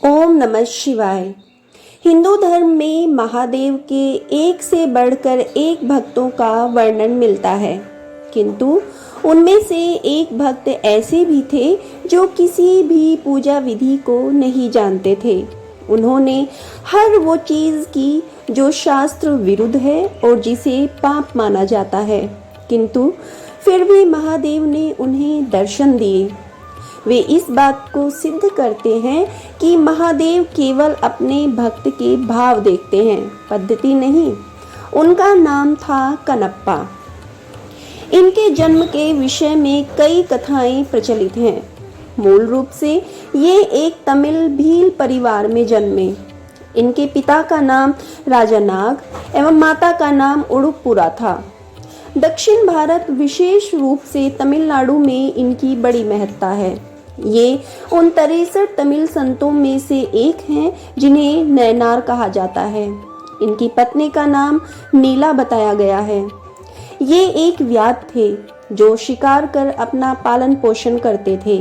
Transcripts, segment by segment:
ओम नमः शिवाय। हिंदू धर्म में महादेव के एक से बढ़कर एक भक्तों का वर्णन मिलता है, किंतु उनमें से एक भक्त ऐसे भी थे जो किसी भी पूजा विधि को नहीं जानते थे। उन्होंने हर वो चीज़ की जो शास्त्र विरुद्ध है और जिसे पाप माना जाता है, किंतु फिर भी महादेव ने उन्हें दर्शन दिए। वे इस बात को सिद्ध करते हैं कि महादेव केवल अपने भक्त के भाव देखते हैं, पद्धति नहीं। उनका नाम था कनप्पा। इनके जन्म के विषय में कई कथाएं प्रचलित हैं। मूल रूप से ये एक तमिल भील परिवार में जन्मे। इनके पिता का नाम राजा नाग एवं माता का नाम उडुपुरा था। दक्षिण भारत, विशेष रूप से तमिलनाडु में इनकी बड़ी महत्ता है। ये उन 63 तमिल संतों में से एक हैं जिन्हें नैनार कहा जाता है। इनकी पत्नी का नाम नीला बताया गया है। ये एक व्याध थे जो शिकार कर अपना पालन पोषण करते थे।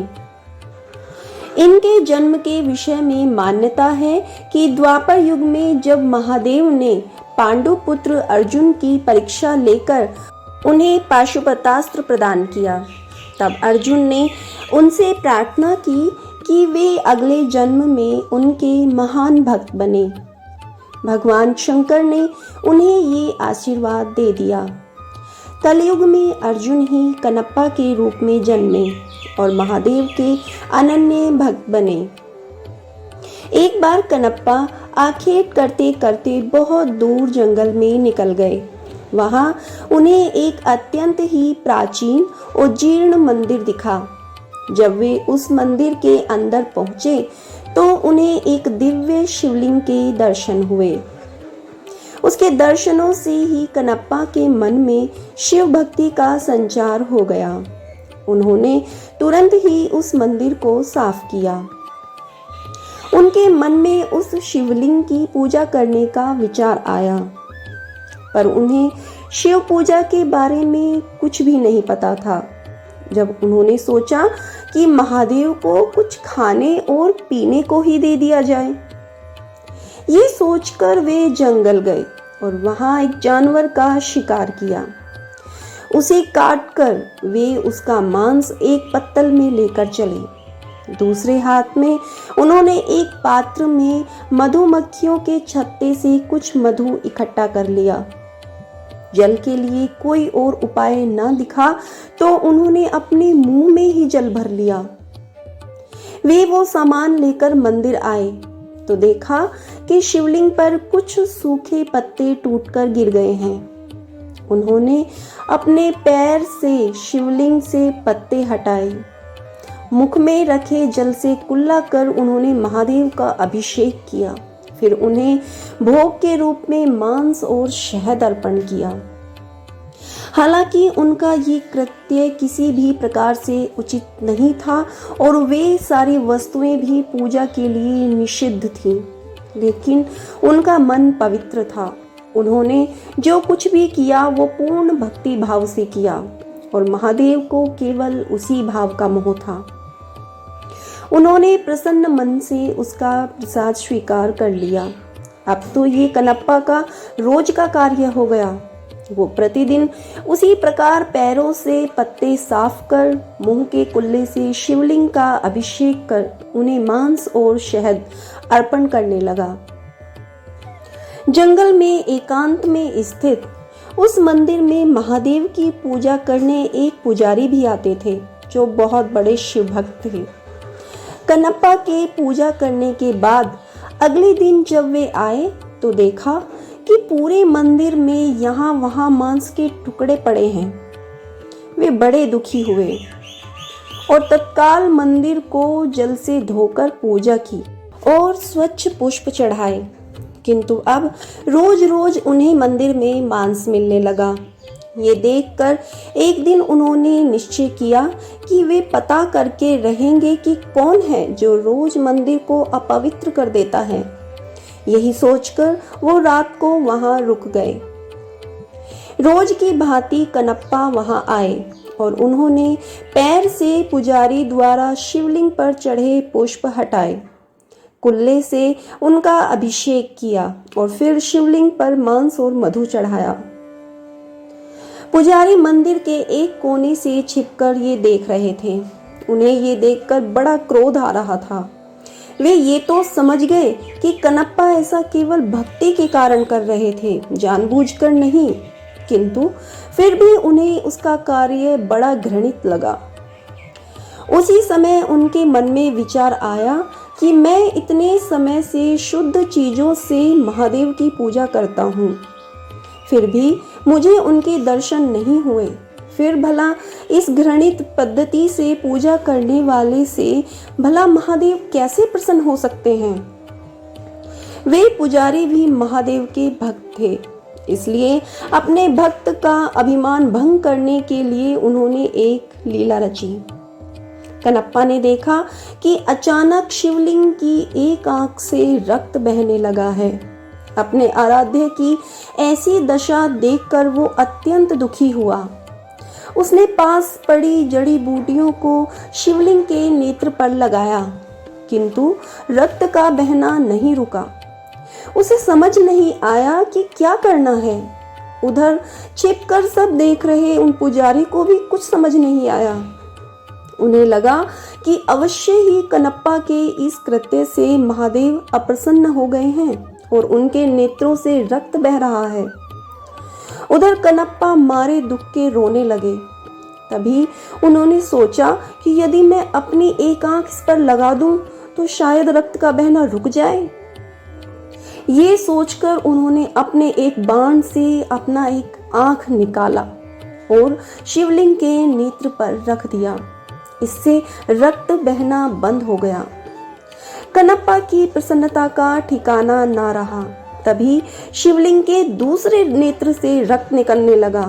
इनके जन्म के विषय में मान्यता है कि द्वापर युग में जब महादेव ने पांडु पुत्र अर्जुन की परीक्षा लेकर उन्हें पाशुपतास्त्र प्रदान किया, तब अर्जुन ने उनसे प्रार्थना की कि वे अगले जन्म में उनके महान भक्त बने। भगवान शंकर ने उन्हें ये आशीर्वाद दे दिया। कलयुग में अर्जुन ही कनप्पा के रूप में जन्मे और महादेव के अनन्य भक्त बने। एक बार कनप्पा आखेट करते करते बहुत दूर जंगल में निकल गए। वहां उन्हें एक अत्यंत ही प्राचीन और जीर्ण मंदिर दिखा। जब वे उस मंदिर के अंदर पहुंचे तो उन्हें एक दिव्य शिवलिंग के दर्शन हुए। उसके दर्शनों से ही कनप्पा के मन में शिव भक्ति का संचार हो गया। उन्होंने तुरंत ही उस मंदिर को साफ किया। उनके मन में उस शिवलिंग की पूजा करने का विचार आया, पर उन्हें शिव पूजा के बारे में कुछ भी नहीं पता था। जब उन्होंने सोचा कि महादेव को कुछ खाने और पीने को ही दे दिया जाए, ये सोचकर वे जंगल गए और वहां एक जानवर का शिकार किया। उसे काटकर वे उसका मांस एक पत्तल में लेकर चले। दूसरे हाथ में उन्होंने एक पात्र में मधुमक्खियों के छत्ते से कुछ मधु इकट्ठा कर लिया। जल के लिए कोई और उपाय न दिखा तो उन्होंने अपने मुंह में ही जल भर लिया। वे वो सामान लेकर मंदिर आए तो देखा कि शिवलिंग पर कुछ सूखे पत्ते टूटकर गिर गए हैं। उन्होंने अपने पैर से शिवलिंग से पत्ते हटाए। मुख में रखे जल से कुल्ला कर उन्होंने महादेव का अभिषेक किया। फिर उन्हें भोग के रूप में मांस और शहद अर्पण किया। हालांकि उनका ये कृत्य किसी भी प्रकार से उचित नहीं था और वे सारी वस्तुएं भी पूजा के लिए निषिद्ध थीं, लेकिन उनका मन पवित्र था। उन्होंने जो कुछ भी किया वो पूर्ण भक्ति भाव से किया और महादेव को केवल उसी भाव का मोह था। उन्होंने प्रसन्न मन से उसका प्रसाद स्वीकार कर लिया। अब तो ये कनप्पा का रोज का कार्य हो गया। वो प्रतिदिन उसी प्रकार पैरों से पत्ते साफ कर मुंह के कुल्ले से शिवलिंग का अभिषेक कर उन्हें मांस और शहद अर्पण करने लगा। जंगल में एकांत में स्थित उस मंदिर में महादेव की पूजा करने एक पुजारी भी आते थे जो बहुत बड़े शिव भक्त थे। कनप्पा के पूजा करने के बाद अगले दिन जब वे आए तो देखा कि पूरे मंदिर में यहाँ वहाँ मांस के टुकड़े पड़े हैं। वे बड़े दुखी हुए और तत्काल मंदिर को जल से धोकर पूजा की और स्वच्छ पुष्प चढ़ाए, किंतु अब रोज रोज उन्हें मंदिर में मांस मिलने लगा। ये देखकर एक दिन उन्होंने निश्चय किया कि वे पता करके रहेंगे कि कौन है जो रोज मंदिर को अपवित्र कर देता है। यही सोचकर वो रात को वहां रुक गए। रोज की भांति कनप्पा वहां आए और उन्होंने पैर से पुजारी द्वारा शिवलिंग पर चढ़े पुष्प हटाए। कुल्ले से उनका अभिषेक किया और फिर शिवलिंग पर मांस और मधु चढ़ाया। पुजारी मंदिर के एक कोने से छिपकर ये देख रहे थे। उन्हें ये देखकर बड़ा क्रोध आ रहा था। वे ये तो समझ गए कि कनप्पा ऐसा केवल भक्ति के कारण कर रहे थे, जानबूझकर नहीं, किंतु फिर भी उन्हें उसका कार्य बड़ा घृणित लगा। उसी समय उनके मन में विचार आया कि मैं इतने समय से शुद्ध चीजों से महादेव की पूजा करता हूँ, फिर भी मुझे उनके दर्शन नहीं हुए। फिर भला इस घृणित पद्धति से पूजा करने वाले से भला महादेव कैसे प्रसन्न हो सकते हैं। वे पुजारी भी महादेव के भक्त थे, इसलिए अपने भक्त का अभिमान भंग करने के लिए उन्होंने एक लीला रची। कनप्पा ने देखा कि अचानक शिवलिंग की एक आंख से रक्त बहने लगा है। अपने आराध्य की ऐसी दशा देखकर वो अत्यंत दुखी हुआ। उसने पास पड़ी जड़ी बूटियों को शिवलिंग के नेत्र पर लगाया, किंतु रक्त का बहना नहीं रुका। उसे समझ नहीं आया कि क्या करना है। उधर छिपकर सब देख रहे उन पुजारी को भी कुछ समझ नहीं आया। उन्हें लगा कि अवश्य ही कनप्पा के इस कृत्य से महादेव अप्रसन्न हो गए हैं और उनके नेत्रों से रक्त बह रहा है। उधर कनप्पा मारे दुख के रोने लगे। तभी उन्होंने सोचा कि यदि मैं अपनी एक आंख इस पर लगा दूं तो शायद रक्त का बहना रुक जाए। ये सोचकर उन्होंने अपने एक बाण से अपना एक आंख निकाला और शिवलिंग के नेत्र पर रख दिया। इससे रक्त बहना बंद हो गया। कनप्पा की प्रसन्नता का ठिकाना ना रहा। तभी शिवलिंग के दूसरे नेत्र से रक्त निकलने लगा।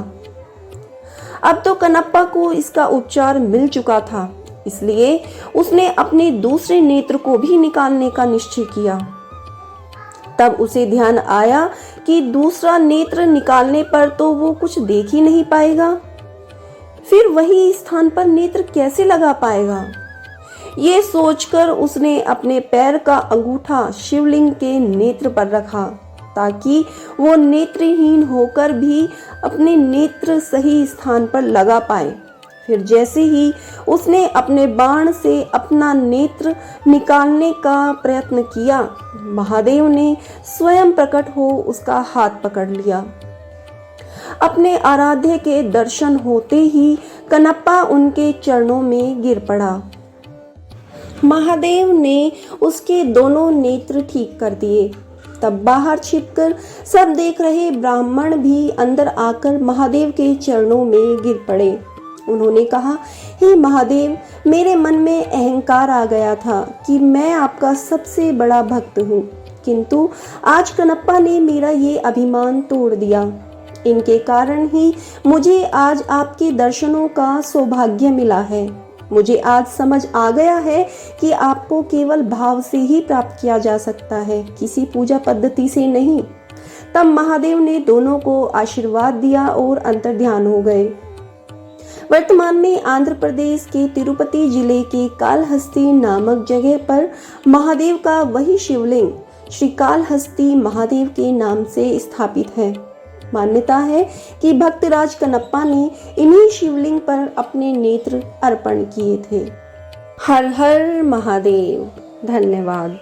अब तो कनप्पा को इसका उपचार मिल चुका था, इसलिए उसने अपने दूसरे नेत्र को भी निकालने का निश्चय किया। तब उसे ध्यान आया कि दूसरा नेत्र निकालने पर तो वो कुछ देख ही नहीं पाएगा, फिर वही स्थान पर नेत्र कैसे लगा पाएगा। ये सोचकर उसने अपने पैर का अंगूठा शिवलिंग के नेत्र पर रखा ताकि वो नेत्रहीन होकर भी अपने नेत्र सही स्थान पर लगा पाए। फिर जैसे ही उसने अपने बाण से अपना नेत्र निकालने का प्रयत्न किया, महादेव ने स्वयं प्रकट हो उसका हाथ पकड़ लिया। अपने आराध्य के दर्शन होते ही कनप्पा उनके चरणों में गिर पड़ा। महादेव ने उसके दोनों नेत्र ठीक कर दिए। तब बाहर छिपकर सब देख रहे ब्राह्मण भी अंदर आकर महादेव के चरणों में गिर पड़े। उन्होंने कहा, हे महादेव, मेरे मन में अहंकार आ गया था कि मैं आपका सबसे बड़ा भक्त हूँ, किंतु आज कनप्पा ने मेरा ये अभिमान तोड़ दिया। इनके कारण ही मुझे आज आपके दर्शनों का सौभाग्य मिला है। मुझे आज समझ आ गया है कि आपको केवल भाव से ही प्राप्त किया जा सकता है, किसी पूजा पद्धति से नहीं। तब महादेव ने दोनों को आशीर्वाद दिया और अंतर्ध्यान हो गए। वर्तमान में आंध्र प्रदेश के तिरुपति जिले के कालहस्ती नामक जगह पर महादेव का वही शिवलिंग श्री कालहस्ती महादेव के नाम से स्थापित है। मान्यता है कि भक्तराज कनप्पा ने इन्हीं शिवलिंग पर अपने नेत्र अर्पण किए थे। हर हर महादेव। धन्यवाद।